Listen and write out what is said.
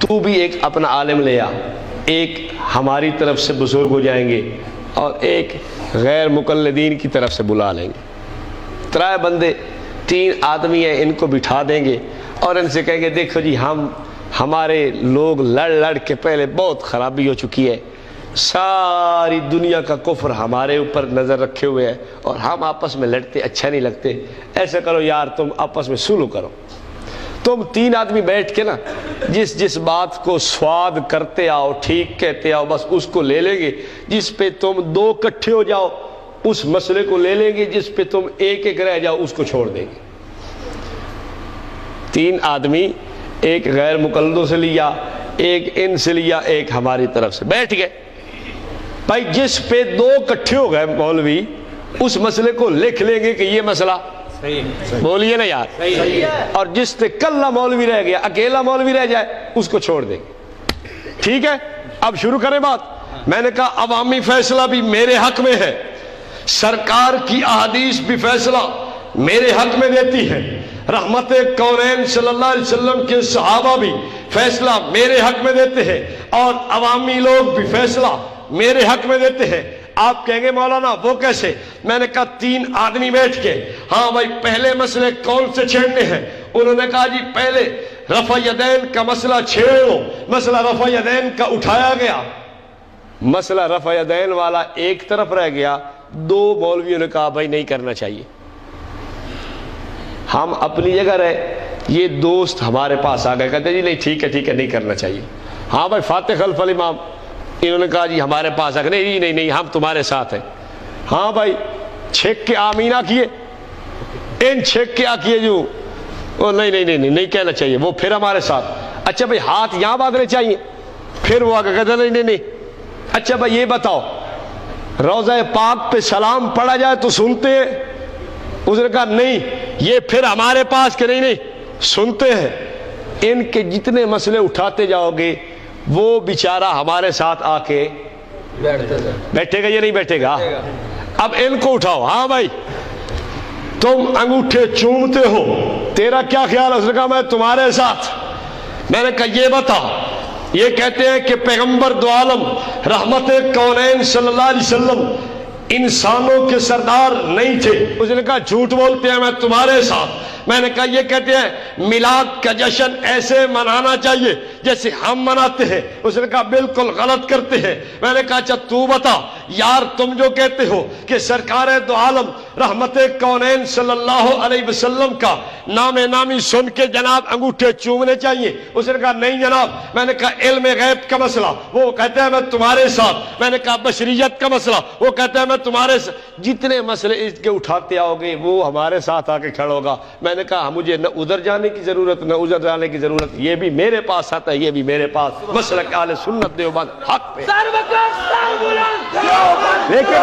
تو بھی ایک اپنا عالم لے آ، ایک ہماری طرف سے بزرگ ہو جائیں گے اور ایک غیر مقلدین کی طرف سے بلا لیں گے. 3 بندے 3 آدمی ہیں، ان کو بٹھا دیں گے اور ان سے کہیں گے دیکھو جی ہمارے لوگ لڑ لڑ کے پہلے بہت خرابی ہو چکی ہے، ساری دنیا کا کفر ہمارے اوپر نظر رکھے ہوئے ہے اور ہم آپس میں لڑتے اچھا نہیں لگتے، ایسا کرو یار تم آپس میں سلو کرو. تم 3 آدمی بیٹھ کے نا جس بات کو سواد کرتے آؤ، ٹھیک کہتے آؤ، بس اس کو لے لیں گے. جس پہ تم 2 اکٹھے ہو جاؤ اس مسئلے کو لے لیں گے، جس پہ تم ایک رہ جاؤ اس کو چھوڑ دیں گے. 3 آدمی، ایک غیر مقلدوں سے لیا، ایک ان سے لیا، ایک ہماری طرف سے، بیٹھ گئے. بھائی جس پہ 2 اکٹھے ہو گئے مولوی اس مسئلے کو لکھ لیں گے کہ یہ مسئلہ بولیے نا یار، اور جس پہ کلہ مولوی رہ گیا، اکیلا مولوی رہ جائے، اس کو چھوڑ دیں گے. ٹھیک ہے، اب شروع کریں بات. میں نے کہا عوامی فیصلہ بھی میرے حق میں ہے، سرکار کی احادیث بھی فیصلہ میرے حق میں دیتی ہے، رحمت کونین صلی اللہ علیہ وسلم کے صحابہ بھی فیصلہ میرے حق میں دیتے ہیں، اور عوامی لوگ بھی فیصلہ میرے حق میں دیتے ہیں. آپ کہیں گے مولانا وہ کیسے؟ میں نے کہا 3 آدمی بیٹھ کے، ہاں بھائی پہلے مسئلے کون سے چھیڑنے ہیں؟ انہوں نے کہا جی پہلے رفع یدین کا مسئلہ چھیڑو. مسئلہ رفع یدین کا اٹھایا گیا، مسئلہ رفع یدین والا ایک طرف رہ گیا. 2 مولویوں نے کہا بھائی نہیں کرنا چاہیے، ہم اپنی جگہ رہے. یہ دوست ہمارے پاس آ گئے، کہتے جی نہیں ٹھیک ہے نہیں کرنا چاہیے. ہاں بھائی فاتح خلف الامام، انہوں نے کہا جی ہمارے پاس آ گئے، نہیں ہم تمہارے ساتھ ہیں. ہاں بھائی چھیک کے آمینہ کیے، ان چھیک کے کیے جو نہیں کہنا چاہیے، وہ پھر ہمارے ساتھ. اچھا بھائی ہاتھ یہاں باندھنے چاہیے، پھر وہ آگے کہتے نہیں. اچھا بھائی یہ بتاؤ روضہ پاک پہ سلام پڑھا جائے تو سنتے ہیں؟ اس نے کہا نہیں، یہ پھر ہمارے پاس کہ نہیں سنتے ہیں. ان کے جتنے مسئلے اٹھاتے جاؤ گے وہ بیچارہ ہمارے ساتھ آ کے بیٹھے گا یا نہیں بیٹھے گا؟ اب ان کو اٹھاؤ. ہاں بھائی تم انگوٹھے چومتے ہو، تیرا کیا خیال ہے؟ اس نے کہا میں تمہارے ساتھ. میں نے کہا یہ بتا، یہ کہتے ہیں کہ پیغمبر دو عالم رحمت کونین صلی اللہ علیہ وسلم انسانوں کے سردار نہیں تھے. اس نے کہا جھوٹ بولتے ہیں، میں تمہارے ساتھ. میں نے کہا یہ کہتے ہیں میلاد کا جشن ایسے منانا چاہیے جیسے ہم مناتے ہیں. اس نے کہا بالکل غلط کرتے ہیں. میں نے کہا اچھا تو بتا یار، تم جو کہتے ہو کہ سرکار دو عالم رحمت کونین صلی اللہ علیہ وسلم کا نام نامی سن کے جناب انگوٹھے چومنے چاہیے. اس نے کہا نہیں جناب. میں نے کہا علم غیب کا مسئلہ، وہ کہتے ہیں میں تمہارے ساتھ. میں نے کہا بشریت کا مسئلہ، وہ کہتے ہیں میں تمہارے ساتھ. جتنے مسئلے اس کے اٹھاتے آؤ گے وہ ہمارے ساتھ آ کے کھڑا ہوگا. میں نے کہا مجھے نہ ادھر جانے کی ضرورت نہ ادھر جانے کی ضرورت، یہ بھی میرے پاس آتا ہے، یہ بھی میرے پاس. مسلک اہل سنت دیوبند حق پہ. لیکن